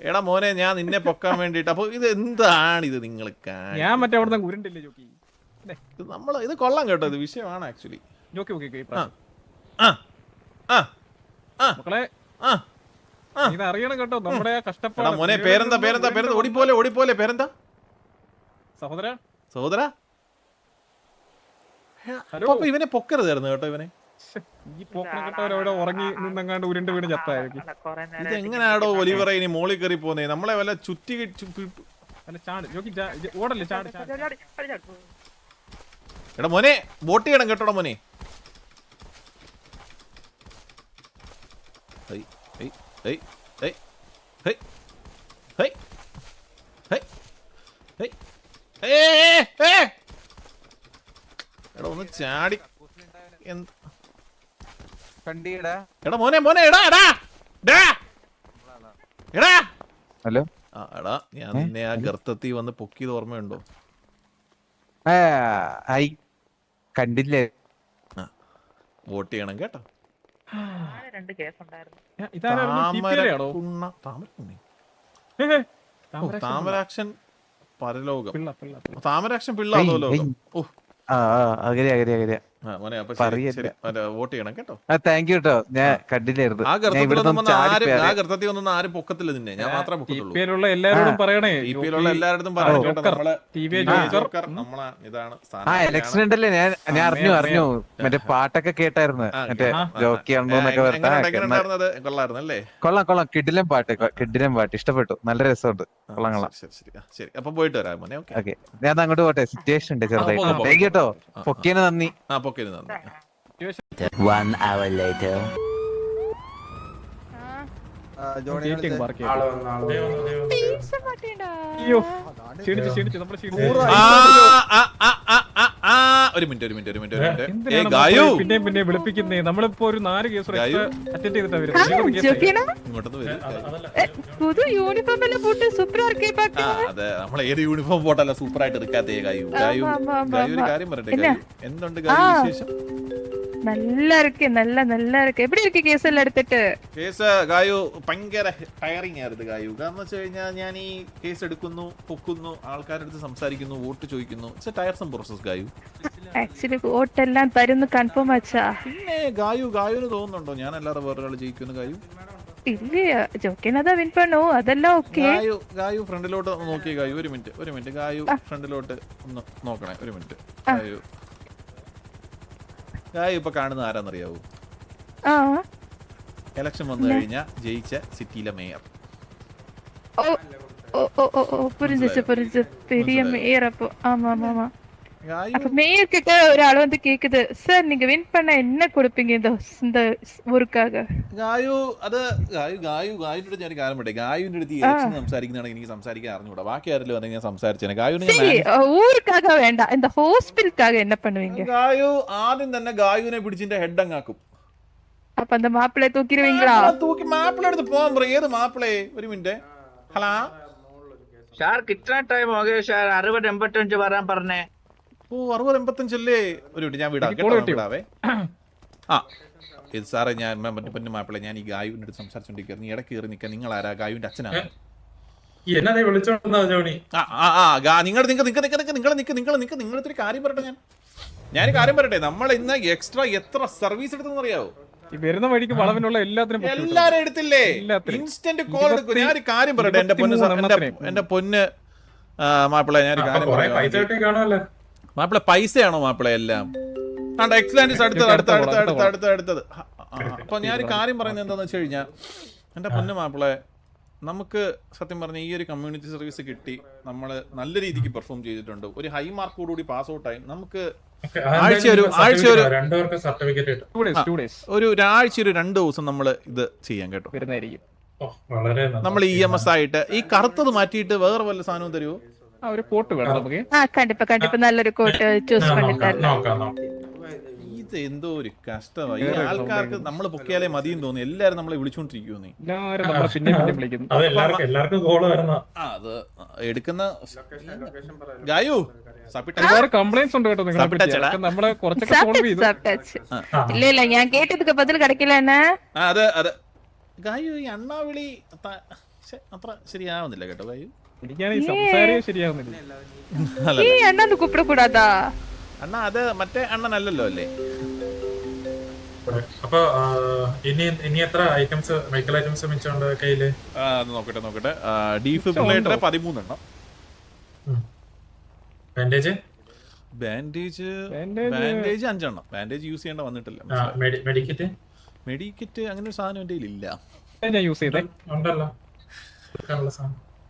എടാ മോനെ, ഞാൻ നിന്നെ പൊക്കാൻ വേണ്ടിട്ട്. അപ്പൊ ഇത് എന്താണ് ഇത് നിങ്ങൾ? ഞാൻ മറ്റേ അവിടെ നിന്ന് ഉരുണ്ടില്ലേ ജോക്കി? ഇത് നമ്മള് ഇത് കൊള്ളാം കേട്ടോ, ഇത് വിഷയമാണ് ആക്ച്വലി. ജോക്കി ഓക്കെ മക്കളെ ഇത് അറിയണം കേട്ടോ, നമ്മുടെ കഷ്ടപ്പാട്. മോനെ പേരെന്താ? ഓടിപ്പോലെ പേരെന്താ? സഹോദര അപ്പൊ ഇവനെ പൊക്കരുതായിരുന്നു കേട്ടോ. ഇവനെ ഈ പോക്കണം കേട്ടോ, ഉറങ്ങി നിന്നങ്ങാണ്ട് ഉരുണ്ട് വീണ് ചത്തായിരിക്കും. ഇത് എങ്ങനെയാടോ ഒലിവറെ ഇനി മോളിൽ കയറി പോന്നേ? നമ്മളെ വല്ല ചുറ്റി അല്ല ചാട് ജോക്കി, ഓടല്ലേ ചാട്. എടാ മോനെ ബോട്ട് ചെയ്യണം കേട്ടോടാ മോനെ. എടാ ഒന്ന് ചാടി. എടാ മോനെ എടാ ഹലോ. എടാ ഞാൻ നിന്നെ ആ ഗർത്തത്തിൽ വന്ന് പൊക്കിയത് ഓർമ്മയുണ്ടോ? കണ്ടില്ലേ? വോട്ട് ചെയ്യണം കേട്ടോ. രണ്ട് കേസുണ്ടായിരുന്നു. താമരാക്ഷൻ പരലോകം. താമരാക്ഷൻ പിള്ള അതോ ലോകം. മോനെ അപ്പൊ വോട്ട് ചെയ്യണം കേട്ടോ. താങ്ക് യു കേട്ടോ, ഞാൻ കണ്ടില്ലായിരുന്നു. ആ ഗർത്തത്തിൽ ഒന്നും ആരും പൊക്കത്തില്ല നിന്നെ, ഞാൻ മാത്രമേ പൊക്കത്തുള്ളൂ. എല്ലാരോടും പറയണേ, എല്ലായിടത്തും പറയണം കേട്ടോ. നമ്മളെ ഇതാണ് ഇലക്ഷൻ ഉണ്ടല്ലേ, ഞാൻ അറിഞ്ഞു മറ്റേ പാട്ടൊക്കെ കേട്ടായിരുന്നു, മറ്റേ ജോക്കി ആണെന്നൊക്കെ എങ്ങനെയുണ്ടായിരുന്നത്? കൊള്ളായിരുന്നല്ലേ? കൊള്ളാം കിടിലൻ പാട്ട് ഇഷ്ടപ്പെട്ടു, നല്ല രസമുണ്ട്. കൊള്ളാം. ശരി അപ്പൊ പോയിട്ട് വരാം മോനെ. ഓക്കെ ഞാൻ അങ്ങോട്ട് പോട്ടെ, സിറ്റുവേഷൻ ഉണ്ട് ചെറുതായിട്ട്. താങ്ക് യു കേട്ടോ, പൊക്കിയതിന് നന്ദി. ഒരു മിനിറ്റ് പിന്നെ വിളിപ്പിക്കുന്നേ. നമ്മളിപ്പോ ഒരു 4 കേസ് അറ്റൻഡ് ചെയ്തിട്ടാ புது யூனிஃபார்ம் எல்லாம் போட்டு சூப்பரா இருக்கே பாக்க. അതെ, നമ്മൾ ഏത് യൂണിഫോം പോട്ടല്ല സൂപ്പർ ആയിട്ട് എടുക്കാത്തേ. ഗായു ഒരു കാര്യം പറയട്ടെ. എന്തുണ്ട് വിശേഷം? நல்லா இருக்கு, நல்லா இருக்கு. எப்படி இருக்கு கேஸ் எல்லாம் எடுத்துட்டு? കേസ് ഗായു ഭയങ്കര ടയറിംഗ് ആയിരുന്നു ഗായു. കാരണം വെച്ച് കഴിഞ്ഞാൽ ഞാൻ ഈ കേസ് എടുക്കുന്നു, പൊക്കുന്നു, ആൾക്കാരുടെ അടുത്ത് സംസാരിക്കുന്നു, വോട്ട് ചോദിക്കുന്നു. It's A ടയർസം process Gayu. Actually vote എല്ലാം തരുന്നു കൺഫേം ആച്ചാ? പിന്നെ ഗായുവിന് തോന്നുന്നുണ്ടോ ഞാൻ അല്ലാതെ വേറൊരാൾ ജയിക്കുന്നു? ഗായു இல்லையா, ஜோக்கினதா வின் பண்ணும், அதெல்லாம் ஓகே. ഗായു ഫ്രണ്ടിലോട്ട് ഒന്ന് നോക്കിയേ. ഗായു ഒരു മിനിറ്റ് ഗായു ഫ്രണ്ടിലോട്ട് ഒന്ന് നോക്കണേ. ഒരു മിനിറ്റ് ഗായു ഇപ്പൊ കാണുന്ന ആരാന്നറിയാവൂ? എലക്ഷൻ വന്നു കഴിഞ്ഞാ ജയിച്ച സിറ്റിയിലെ മേയർ. புரிஞ்சு பெரிய மேயர். அப்போ ஆமா அப்ப மேயர் கிட்ட ஒரு ஆள் வந்து கேக்குது, சார் நீங்க வின் பண்ண என்ன கொடுப்பீங்க இந்த ஊருக்காக? ഗായുവിന്റെ ഞാൻ കാര്യം പറയട്ടെ. ഗായുവിന്റെ അടുത്ത് ഇലക്ഷൻ സംസാരിക്കുന്നതാണെങ്കിൽ എനിക്ക് സംസാരിക്കാൻ അറിഞ്ഞൂടാ. ബാക്കി ആരെങ്കിലും പറഞ്ഞാൽ ഞാൻ സംസാരിച്ചേനെ. ஊருக்காக வேண்டாம், இந்த ஹாஸ்பிட்டலுக்காக என்ன பண்ணுவீங்க? ഗായു ആദ്യം തന്നെ ഗായുവിനെ പിടിച്ചിന്റെ ഹെഡ് അങ്ങാക്കും. அப்ப அந்த மாப்பிள்ளை தூக்கிடுவீங்களா? തൂക്കി മാപ്പിള എടുത്ത് പോകാൻ പറയും. ഏത് മാപ്പിളേ? ഒരു മിനിറ്റ്. ഹലോ സാർ, കിतना ടൈം हो गया സാർ? 60-85 വരാൻ പറഞ്ഞേ. ഓ 60-85 അല്ലേ? ഒരു മിനിറ്റ് ഞാൻ വിടാവേ. ഇത് സാറേ, ഞാൻ പൊന്നു മാപ്പിളെ, ഞാൻ ഈ ഗായുവിന്റെ അടുത്ത് സംസാരിച്ചോണ്ടിരിക്കുന്നു. നീ ഇടയ്ക്ക് കയറി നിൽക്കാൻ. നിങ്ങൾ ആരാ? ഗായുവിന്റെ അച്ഛനാണ്. നിങ്ങളൊരു കാര്യം പറയട്ടെ. ഞാനൊരു കാര്യം പറയട്ടെ. നമ്മൾ ഇന്ന് എക്സ്ട്രാ എത്ര സർവീസ് എടുത്തെന്ന് അറിയാവോ? ഈ വരുന്ന വഴിക്ക് വളവിനുള്ള എല്ലാത്തിനും പൊക്കി വിട്ടു. എല്ലാരും എടുത്തില്ലേ? എല്ലാത്തിനും. ഇൻസ്റ്റന്റ് കോൾ എടുക്കും. ഞാൻ ഒരു കാര്യം പറയട്ടെ, എന്റെ പൊന്ന് എന്റെ പൊന്ന് മാപ്പിള, ഞാൻ ഒരു കാര്യം പൈസ പറയാം. കിട്ടി കാണുമല്ലോ. മാപ്പിള പൈസയാണോ മാപ്പിള എല്ലാം? എക്സലൻസ് അടുത്തത്. അപ്പൊ ഞാൻ ഒരു കാര്യം പറയുന്നത് എന്താന്ന് വെച്ച് കഴിഞ്ഞാൽ, എന്റെ പൊന്ന് മാപ്പിളെ, നമുക്ക് സത്യം പറഞ്ഞ ഈ ഒരു കമ്മ്യൂണിറ്റി സർവീസ് കിട്ടി, നമ്മൾ നല്ല രീതിക്ക് പെർഫോം ചെയ്തിട്ടുണ്ട്, ഒരു ഹൈ മാർക്കോടുകൂടി പാസ് ഔട്ട് ആയി. നമുക്ക് ഒരാഴ്ച ഒരു 2 ദിവസം നമ്മൾ ഇത് ചെയ്യാൻ കേട്ടോ. വരുന്നതായിരിക്കും. വളരെ നമ്മൾ EMS ആയിട്ട് ഈ കറുത്തത് മാറ്റിയിട്ട് വേറെ വല്ല സാധനവും തരുമോ? ഒരു കോട്ട് വേണം നമുക്ക്. കണ്ടിപ്പ നല്ലൊരു കോട്ട് ചൂസ് പണിത്തരலாம். നോക്കാം. ഇത് എന്തോ ഒരു കഷ്ടമായി. ഈ ആൾക്കാർക്ക് നമ്മൾ പൊക്കിയാലേ മതിയും തോന്നി. എല്ലാരും നമ്മളെ വിളിച്ചോണ്ടിരിക്കുവോ നീ? എല്ലാവരും നമ്മളെ പിന്നെ വിളിക്കുന്നു. അത് എല്ലാവർക്കും കോള് വരുന്ന. അത് എടുക്കുന്ന ഗായു ഒരുപാട് കംപ്ലൈന്റ്സ് ഉണ്ട് കേട്ടോ നിങ്ങളെ പറ്റി. നമ്മളെ കുറച്ചൊക്കെ സോൾവ് ചെയ്തു. ഇല്ല ഞാൻ കേട്ടதுக்கு பதில் கிடைக்கல என்ன? അതെ ഗായു, ഈ അണ്ണാവിളി അത്ര ശരിയാവുന്നില്ല കേട്ടോ ഗായു. എനിക്കാണ് ഈ സംസാരം ശരിയാവുന്നില്ല. ഈ അണ്ണാന്ന് കൂപ്പിടக்கூடாதா? അണ്ണ അത് മറ്റേ അണ്ണനല്ലല്ലോ അല്ലേ? അപ്പൊ ഇനി എത്ര ഐറ്റംസ് മെഡിക്കൽ ഐറ്റംസ് മിച്ചുണ്ട് കയ്യില്? നോക്കട്ടെ. ഡീഫിബ്രിലേറ്റർ 13 എണ്ണം. ബാൻഡേജ് 5 എണ്ണം. ബാൻഡേജ് യൂസ് ചെയ്യേണ്ട വന്നിട്ടില്ല. മെഡിക്കിറ്റ് അങ്ങനെ ഒരു സാധനം എന്റെ ഇല്ല. ഞാൻ യൂസ് ചെയ്തേ ഉണ്ടല്ലോ.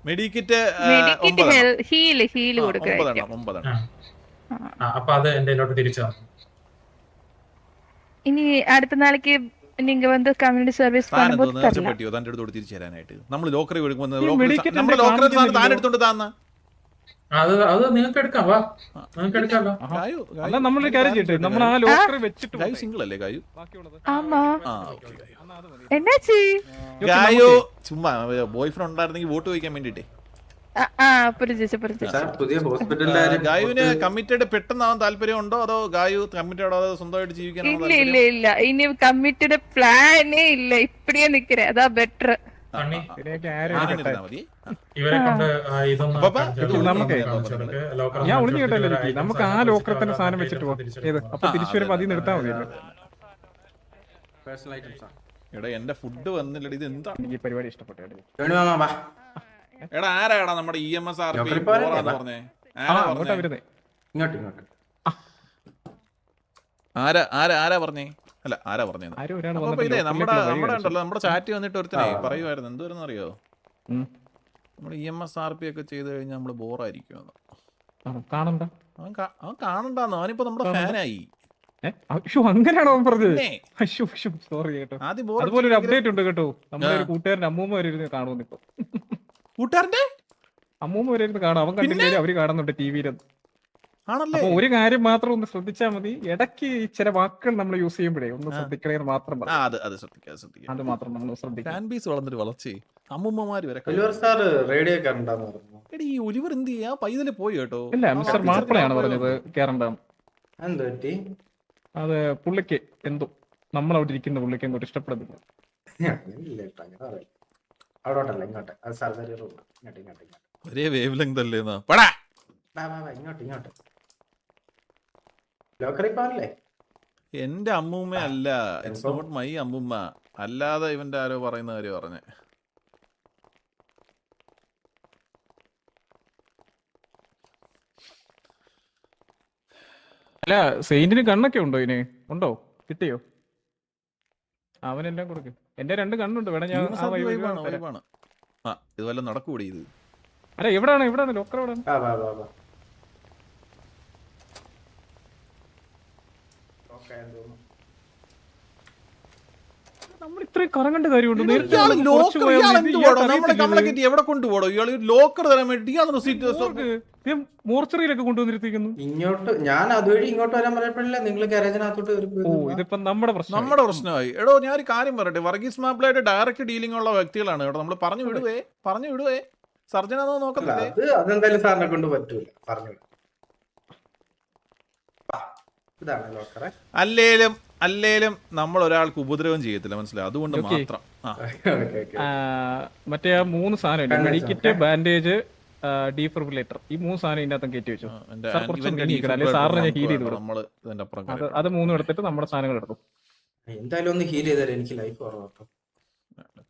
മെഡിക്കിറ്റ് ഹീല് കൊടുക്കുക. 9 എണ്ണം. അപ്പൊ അത് എന്റെ തിരിച്ചു. ഇനി അടുത്ത നാളേക്ക് நீங்க வந்து கம்யூனிட்டி சர்வீஸ் பண்ணும்போது തരலாம். പറ്റിയോ തന്റെ അടുത്തോട് തിരിച്ചു തരാനായിട്ട്? നമ്മൾ ലോക്കറി കൊടുക്കുമ്പോൾ നമ്മുടെ ലോക്കറി സാധനം താൻ എടുത്തോണ്ട് താന്ന അത് നിങ്ങൾക്ക് എടുക്കാം. വാ, നിങ്ങൾക്ക് എടുക്കാമല്ലോ. അല്ല നമ്മളൊരു കാര്യം ചെയ്യട്ടെ, നമ്മൾ ആ ലോക്കറി വെച്ചിട്ട് ഗായു സിംഗിൾ അല്ലേ ഗായു? ஆமா என்னாச்சு? ഗായു ചുമ്മാ ബോയ് ഫ്രണ്ട് ഉണ്ടായിരുന്നെങ്കിൽ വോട്ട് ചോദിക്കാൻ വേണ്ടിട്ടേ. ഗായുവിന് കമ്മിറ്റഡ് പെട്ടെന്നാവാൻ താല്പര്യം ഉണ്ടോ, അതോ ഗായു കമ്മിറ്റഡ് അതോ സ്വന്തമായിട്ട് ജീവിക്കാനോ? இல்ல இனி கமிட்டட் பிளானே இல்ல, இப்படியே நிக்கிறேன். அதான் பெட்டர். ഇവരെ കൊണ്ട് ഞാൻ ഒളിഞ്ഞു കേട്ടല്ലോ. നമുക്ക് ആ ലോക്കറിൽ തന്നെ സാധനം വെച്ചിട്ട് പോകാം. അപ്പൊ തിരിച്ചു വരുമ്പോ അതിൽ നിർത്താൻ മതിയല്ലോ. എടാ എന്റെ ഫുഡ് വന്നില്ലടി, ഇത് എന്താ? എനിക്ക് ഈ പരിപാടി ഇഷ്ടപ്പെട്ടു. എടാ ആരാടാ നമ്മുടെ EMS RP പറഞ്ഞേ? ആരാ പറഞ്ഞേ? അല്ല ആരാ പറഞ്ഞേ? അപ്പൊ ഇതേ നമ്മുടെ ഉണ്ടല്ലോ, നമ്മുടെ ചാറ്റ് വന്നിട്ട് ഒരുത്തനെ പറയുമായിരുന്നു, എന്തുവരെന്ന് അറിയോ, നമ്മുടെ EMS RP ഒക്കെ ചെയ്ത് കഴിഞ്ഞാൽ നമ്മള് ബോറായിരിക്കും. അവൻ കാണണ്ടെന്ന്, അവനിപ്പോ നമ്മുടെ ഫാനായി. അങ്ങനെയാണോ പറഞ്ഞത്? സോറി കേട്ടോ. അതുപോലെ ഒരു അപ്ഡേറ്റ് ഉണ്ട് കേട്ടോ. നമ്മുടെ ഒരു കൂട്ടുകാരൻ അമ്മൂമ്മ വരെ ഇരുന്ന് കാണുന്നു. ഇപ്പൊ കൂട്ടുകാരന്റെ അമ്മൂമ്മ വരെ ഇരുന്ന് കാണും. അവൻ കണ്ടില്ലേ, അവര് കാണുന്നുണ്ട് ടിവിയിലും. ആണല്ലേ? അപ്പൊ ഒരു കാര്യം മാത്രം ഒന്ന് ശ്രദ്ധിച്ചാൽ മതി, ഇടയ്ക്ക് ചില വാക്കുകൾ നമ്മൾ യൂസ് ചെയ്യുമ്പോഴേ ഒന്ന് ശ്രദ്ധിക്കണേന്ന് മാത്രം പറയാം. അത് മാത്രം നമ്മൾ ശ്രദ്ധിക്കാം. വളർന്നിട്ട് വളർച്ചേ അമ്മൂമ്മമാര് വരെ ഈ ഒലിവർ എന്ത് ചെയ്യാ പൈതല് പോയി കേട്ടോ. ഇല്ല, മിസ്റ്റർ മാപ്പിളയാണ് പറഞ്ഞത് കേറണ്ടാം. അത് പുള്ളിക്ക് എന്തോ നമ്മളവിടെ ഇരിക്കുന്ന പുള്ളിക്ക് എന്തോ ഇഷ്ടപ്പെടുന്നില്ല. ഒരേ വേവ് ലെങ്ത് അല്ലേ? എന്റെ അമ്മൂമ്മ അല്ല, ഇറ്റ്സ് നോട്ട് മൈ അമ്മൂമ്മ. അല്ലാതെ ഇവന്റെ ആരോ പറയുന്ന കാര്യം പറഞ്ഞേ. അല്ല, സെയിന്റിന് കണ്ണൊക്കെ ഉണ്ടോ? ഇതിന് ഉണ്ടോ? കിട്ടിയോ? അവനെല്ലാം കൊടുക്കും. എന്റെ 2 കണ്ണുണ്ട്. വേണം ഞാൻ ഇത് വല്ല നടക്കൂടി ഇത്? അല്ല, എവിടാണ് ലോക്കർ? എവിടാണ്? നമ്മൾ ഇത്രയും കറങ്ങേണ്ട കാര്യമുണ്ട്. എവിടെ കൊണ്ടുപോടോ ഇയാള്? ലോക്കർ തരാൻ വേണ്ടി മോർച്ചറിയിലൊക്കെ കൊണ്ടുവന്നിരിക്കുന്നു. ഇങ്ങോട്ട് ഞാൻ അതുവഴി ഇങ്ങോട്ട് വരാൻ പറയപ്പെടില്ല. നിങ്ങൾ ഗാരേജിനകത്തോട്ട് ഇതിപ്പോ നമ്മുടെ പ്രശ്നമായി. എടോ ഞാൻ ഒരു കാര്യം പറയട്ടെ, വർഗീസ് മാപ്പിളായിട്ട് ഡയറക്റ്റ് ഡീലിംഗ് ഉള്ള വ്യക്തികളാണ് കേട്ടോ. നമ്മൾ പറഞ്ഞു വിടുവേ സർജനാന്നോ നോക്കത്തില്ലേ? അതെന്തായാലും സാറിനെ കൊണ്ട് പറ്റൂല. പറഞ്ഞു ഇതാണ് ലോക്കറെ. അല്ലേലും നമ്മൾ ഒരാൾക്ക് ഉപദ്രവം ചെയ്യത്തില്ല, മനസ്സിലായി? അതുകൊണ്ട് മാത്രം. മറ്റേ ആ 3 സാധനം, മെഡിക്കിറ്റ്, ബാൻഡേജ്, ഡീഫിബ്രിലേറ്റർ, ഈ 3 സാധനം ഇതിനകത്ത് കയറ്റി വെച്ചു. സാറിന് ഞാൻ ഹീൽ ചെയ്ത് കൊടുക്കും. അത് 3 എടുത്തിട്ട് നമ്മുടെ സാധനങ്ങൾ എടുക്കും. എന്തായാലും ഒന്ന് ഹീൽ ചെയ്താലേ എനിക്ക് ലൈഫ് കുറവാട്ടോ.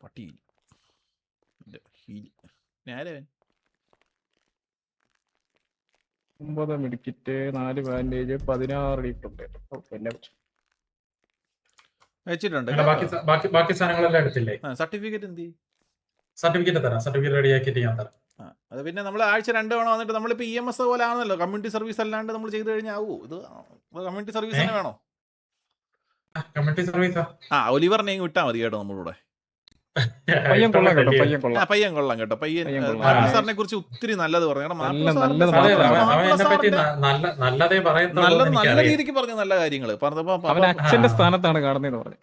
പട്ടി നേരെ 9 മെഡിക്കിറ്റ്, 4 ബാൻഡേജ്, 16 ഡീപ്പുണ്ട്. വെച്ചിട്ടുണ്ട്. ബാക്കി സാധനങ്ങളെല്ലാം എടുത്തില്ലേ? സർട്ടിഫിക്കറ്റ് എന്ത്? സർട്ടിഫിക്കറ്റ് തരാം, സർട്ടിഫിക്കറ്റ് റെഡിയാക്കിയിട്ട് ഞാൻ തരാം. അത് പിന്നെ നമ്മൾ ആഴ്ച 2 തവണ വന്നിട്ട് നമ്മളിപ്പോൾ EMS പോലെ ആണല്ലോ, കമ്മ്യൂണിറ്റി സർവീസ് അല്ലാണ്ട് നമ്മൾ ചെയ്ത് കഴിഞ്ഞാൽ ആവൂ. ഇത് കമ്മ്യൂണിറ്റി സർവീസ് തന്നെ വേണോ? കമ്മ്യൂണിറ്റി സർവീസാ? ഒലിവറിനെ വിട്ടാൽ മതി കേട്ടോ നമ്മളിവിടെ. പയ്യൻ കൊള്ളാം കേട്ടോ. പയ്യൻ സാറിനെ കുറിച്ച് ഒത്തിരി നല്ലത് പറഞ്ഞു. നല്ലതേ നല്ല രീതിക്ക് പറഞ്ഞു, നല്ല കാര്യങ്ങൾ പറഞ്ഞപ്പോ അവൻ അച്ഛന്റെ സ്ഥാനത്താണ് കാണുന്നതെന്ന് പറഞ്ഞു.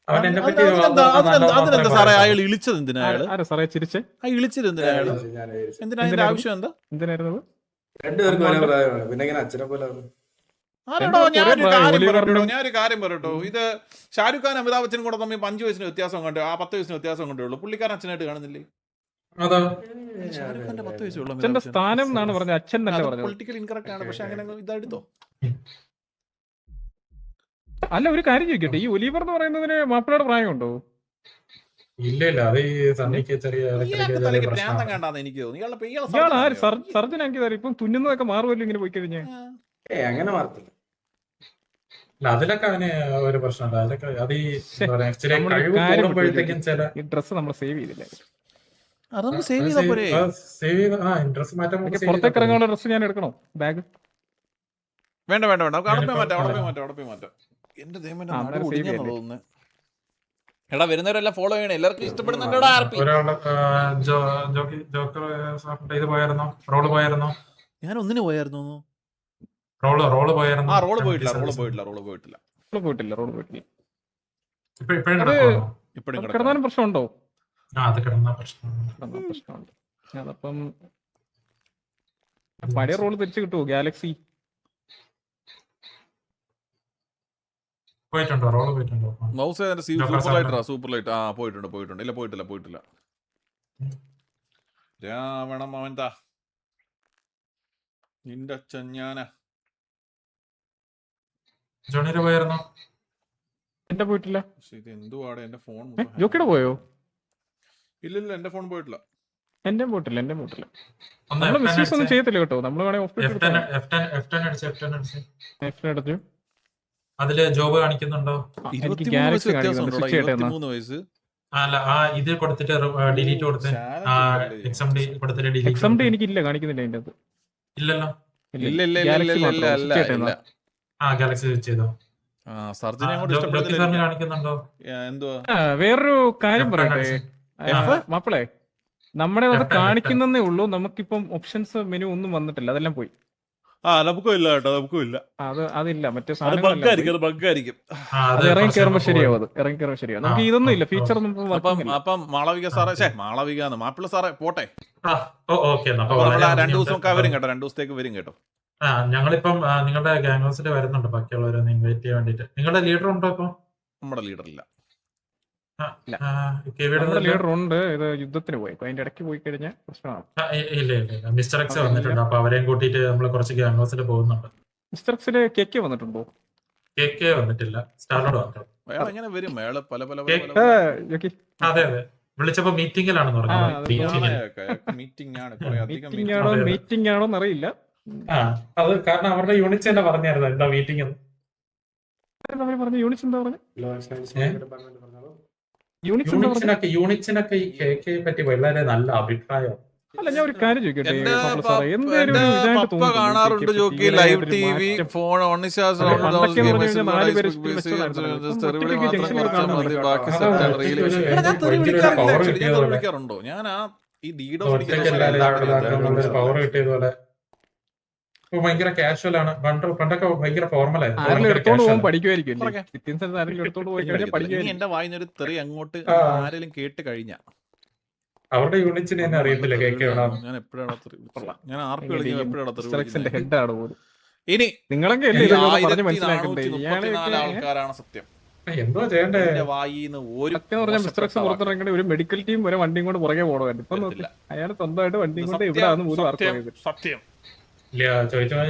അതിനെന്താ സാറേ അയാൾ ഇളിച്ചത്? എന്തിനാ അയാള് സാറേ ചിരിച്ചേ? ഇളിച്ചത് എന്തിനാ അയാള്? എന്തിനാ അതിന്റെ ആവശ്യം എന്താ? എന്തിനായിരുന്നു? രണ്ടുപേർക്കും ഒരേ പ്രായമാണ്, പിന്നെ ഇങ്ങനെ അച്ഛനെ പോലെ ഞാനൊരു കാര്യം പറയട്ടോ. ഇത് ഷാരൂഖ് ഖാൻ അമിതാഭ് ബച്ചനും കൂടെ തമ്മിൽ 5 വയസ്സിന് വ്യത്യാസം കണ്ടു, ആ 10 വയസ്സിന് വ്യത്യാസം കൊണ്ടേ ഉള്ളൂ. പുള്ളിക്കാരൻ അച്ഛനായിട്ട് കാണുന്നില്ലേ? ഷാരൂഖ് ഖാന്റെ 10 വയസ്സുള്ള അച്ഛന്റെ സ്ഥാനം എന്നാണ് പറഞ്ഞത്, അച്ഛൻ തന്നെ പറഞ്ഞത്. പൊളിറ്റിക്കൽ ഇൻകറക്റ്റ് ആണ്, പക്ഷെ അങ്ങനെ ഇതെടുത്തോ. അല്ല, ഒരു കാര്യം ചോദിക്കട്ടെ, ഈ ഒലിവർ എന്ന് പറയുന്നതിന് മാപ്പിളയുടെ പ്രായമുണ്ടോ? ഇല്ല, അത് ഈ സണ്ണിക്ക് ചെറിയ ഭ്രാന്തം കണ്ടാന്ന് എനിക്ക് തോന്നി. ഇയാൾ ആര് സർജൻ ആക്കി തരാം. ഇപ്പം തുന്നുന്നതൊക്കെ മാറുമല്ലോ ഇങ്ങനെ പോയി കഴിഞ്ഞാൽ. അങ്ങനെ മാറത്തില്ല. അതിലൊക്കെ അവന് ഒരു പ്രശ്നമുണ്ട്. അതിലൊക്കെ അത് ഈ ഡ്രസ് നമ്മൾ സേവ് ചെയ്തില്ല. പുറത്തേക്ക് പുറത്തേക്ക് ഇറങ്ങാനുള്ള ഡ്രസ് ഞാൻ എടുക്കണോ? ബാഗ് വേണ്ട, അവിടെ മാറ്റാം. എന്റെ ദൈവം എടാ, വരുന്നവരെല്ലാം ഫോളോ ചെയ്യണേ. എല്ലാവർക്കും ഇഷ്ടപ്പെടുന്നുണ്ടോ? ഞാൻ ഒന്നിന് പോയായിരുന്നു. റോള് പോയായിരുന്നു. റോള് പോയിട്ടില്ല. കിടന്നാലും പ്രശ്നമുണ്ടോ? പ്രശ്നമുണ്ട്. അതപ്പം പഴയ റോള് തിരിച്ചു കിട്ടുമോ? ഗാലക്സി പോയിട്ടുണ്ടോ? റോള് പോയിട്ടുണ്ടോ? മൗസ് സൂപ്പർ ലൈറ്റ് പോയിട്ടുണ്ട്. ഇല്ല, പോയിട്ടില്ല. രാവണം അവൻതാ നിന്റെ അച്ഛൻ ഞാനാ. ജോണിയുടെ പോയായിരുന്നോ? എന്റെ പോയിട്ടില്ല. ഇത് എന്തുവാടെ എന്റെ ഫോൺ? ജോക്കിയുടെ പോയോ? ഇല്ല, എന്റെ ഫോൺ പോയിട്ടില്ല. എന്റെ പോയിട്ടില്ല. നമ്മള് മിസ്യൂസ് ഒന്നും ചെയ്യത്തില്ല കേട്ടോ. നമ്മള് വേണേ അതില് ജോബ് കാണിക്കുന്നുണ്ടോ? 23 വയസ്സ്. അല്ല, ഇത് കൊടുത്തിട്ട് ഡിലീറ്റ് കൊടുത്ത് എക്സാം എനിക്കില്ല, കാണിക്കുന്നില്ല അതിന്റെ അത്. ഇല്ലല്ലോ. ഇല്ല. ഗാലക്സി ചെയ്തോ? കാണിക്കുന്നുണ്ടോ? വേറൊരു കാര്യം പറയട്ടെ മാപ്പിളെ, നമ്മുടെ അത് കാണിക്കുന്നേ ഉള്ളൂ. നമുക്കിപ്പം ഓപ്ഷൻസ് മെനു ഒന്നും വന്നിട്ടില്ല, അതെല്ലാം പോയി. നമുക്കും ഇല്ല കേട്ടോ, നമുക്കും ഇല്ല. അതില്ല, മറ്റേ ബഗ്ഗായിരിക്കും. അത് ഇറങ്ങി കയറുമ്പോ ശരിയാവും. നമുക്ക് ഇതൊന്നും ഇല്ല, ഫീച്ചർ ഒന്നും. അപ്പം മാളവിക സാറേ, മാപ്പിള സാറേ പോട്ടെ. 2 ദിവസം വരും കേട്ടോ, 2 ദിവസത്തേക്ക് വരും കേട്ടോ. ഞങ്ങളിപ്പം നിങ്ങളുടെ ഗാങ് ഹൗസിൽ വരുന്നുണ്ട്, ബാക്കിയുള്ളവരെ ഇൻവൈറ്റ് ചെയ്യാൻ വേണ്ടിട്ട്. നിങ്ങളുടെ ലീഡർ ഉണ്ടോ? ഇപ്പൊ നമ്മുടെ ലീഡർ ഇല്ല. ലീഡർ ഉണ്ട്, ഇത് യുദ്ധത്തിന് പോയി. അതിന്റെ ഇടയ്ക്ക് പോയി കഴിഞ്ഞാൽ പ്രശ്നമാണ്. ഇല്ല, മിസ്റ്റർ എക്സ് വന്നിട്ടുണ്ട്. അപ്പൊ അവരെയും കൂട്ടിയിട്ട് നമ്മൾ കുറച്ച് ഗാങ് ഹൗസിൽ പോകുന്നുണ്ട്. മിസ്റ്റർ എക്സില് കേക്ക് വന്നിട്ടുണ്ടോ? കേക്ക് വന്നിട്ടില്ല. സ്റ്റാർലോഡ് വന്നിട്ടുണ്ട്. അതെ, വിളിച്ചപ്പോ മീറ്റിംഗിലാണെന്ന് പറഞ്ഞു. മീറ്റിംഗ് ആണോന്ന് അറിയില്ല. അത് കാരണം അവരുടെ യൂണിറ്റ്സ് തന്നെ പറഞ്ഞായിരുന്നു എന്താ മീറ്റിംഗ്. യൂണിറ്റ്സ് എന്താ പറഞ്ഞു? യൂണിറ്റ്സിനൊക്കെ ഈ കേക്കയെ പറ്റി വളരെ നല്ല അഭിപ്രായം. അല്ല, ഞാൻ ഒരു കാര്യം ചോദിക്കട്ടെ, കാണാറുണ്ട് ജോക്കി ലൈവ് TV ഫോൺ വിളിക്കാറുണ്ടോ? ഞാൻ ഈ പവർ കിട്ടിയതുപോലെ ഭയങ്കര കാഷ്വൽ ആണ്. പണ്ടൊക്കെ ഭയങ്കര ഫോർമൽ ആയിരുന്നു. എന്റെ വായിന്നൊരു തെറി അങ്ങോട്ട് ആരെങ്കിലും കേട്ട് കഴിഞ്ഞ അവരുടെ യൂണിറ്റ്സിനെ തന്നെ അറിയത്തില്ല കേക്ക്. ഞാൻ എപ്പോഴാണ് ഞാൻ ആർപ്പി കളിക്കുന്നത് ഇനി നിങ്ങളൊക്കെ ആൾക്കാരാണ് സത്യം. എന്തോ ചെയ്യണ്ടേ? വായിന്ന് ഒരു മെഡിക്കൽ ടീം വരെ വണ്ടിയും കൊണ്ട് പുറകെ പോകണമായിരുന്നു. ഇപ്പൊ അയാൾ സ്വന്തമായിട്ട് വണ്ടിയും കൊണ്ട് ഇവിടെ സത്യം. ചോദിച്ചാൽ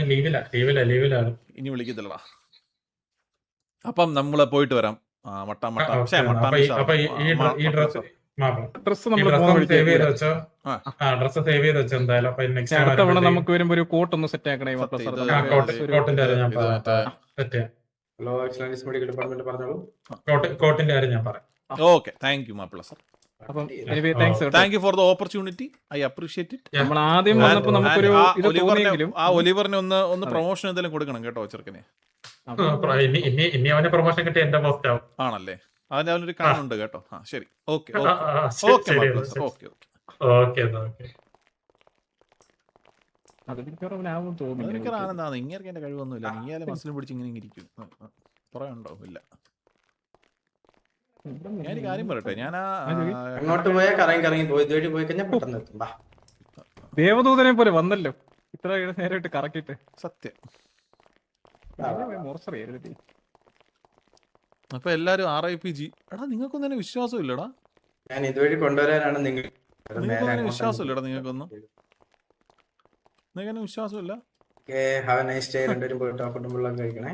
ലീവിലാണ്. ഇനി വിളിക്കത്തില്ലടാ. അപ്പം നമ്മള് പോയിട്ട് വരാം. മട്ടാം അപ്പൊ ഈ ഡ്രസ് നമ്മൾ ഡ്രസ് സേവ് ചെയ്ത് വെച്ചോ എന്തായാലും. അപ്പൊ നെക്സ്റ്റ് അടുത്ത തവണ നമുക്ക് വരുമ്പോ ഒരു കോട്ട് ഒന്ന് സെറ്റ് ആക്കണേ മാപ്പിള സാർ. കോട്ടിന്റെ കാര്യം ഞാൻ set hello excellence medical department പറഞ്ഞോളൂ. കോട്ടിന്റെ കാര്യം ഞാൻ പറയാം. Okay, thank you Mappila sir. അപ്പം thank you for the opportunity. I appreciate it. നമ്മൾ ആദ്യം വന്നപ്പോ നമുക്കൊരു ഇത് തോന്നിയെങ്കിലും ആ ഒലിവറിന് ഒന്ന് പ്രൊമോഷൻ എന്തെങ്കിലും കൊടുക്കണം കേട്ടോ ചെറുക്കനെ. ഇനി അവന്റെ പ്രൊമോഷൻ കിട്ടിയ എന്റെ പോസ്റ്റ് ആവും. ആണല്ലേ? അതിന് അവനൊരു കാണുന്നുണ്ട് കേട്ടോ. ശരി, ഓക്കെ ഓക്കെ ഓക്കെ ഓക്കെ. എനിക്ക് ആനന്ദാണ്. ഇങ്ങനെ എന്റെ കഴിവൊന്നുമില്ല. നീയാലും മസിലും പിടിച്ച് ഇങ്ങനെ ഇരിക്കും. കുറയുണ്ടോ? ഇല്ല. ഞാൻ ഒരു കാര്യം പറയട്ടെ, ഞാൻ അങ്ങോട്ട് പോയാൽ കറങ്ങി പോയി ഇതുവഴി പോയി കഴിഞ്ഞാൽ പെട്ടെന്ന് എത്തും. ദേവദൂതനെ പോലെ വന്നല്ലോ ഇത്ര നേരമായിട്ട് കറക്കിട്ട്. സത്യം. അപ്പൊ എല്ലാരും RIPG. എടാ നിങ്ങൾക്കൊന്നും തന്നെ വിശ്വാസം ഇല്ലടാ. ഞാൻ ഇതുവഴി കൊണ്ടുവരാനാണ് വിശ്വാസമില്ലടാ നിങ്ങൾക്കൊന്നും. നിങ്ങൾക്ക് വിശ്വാസമില്ല. Have A nice day. രണ്ടുപേരും പോയിട്ട് ഫുഡും വെള്ളം കഴിക്കണേ.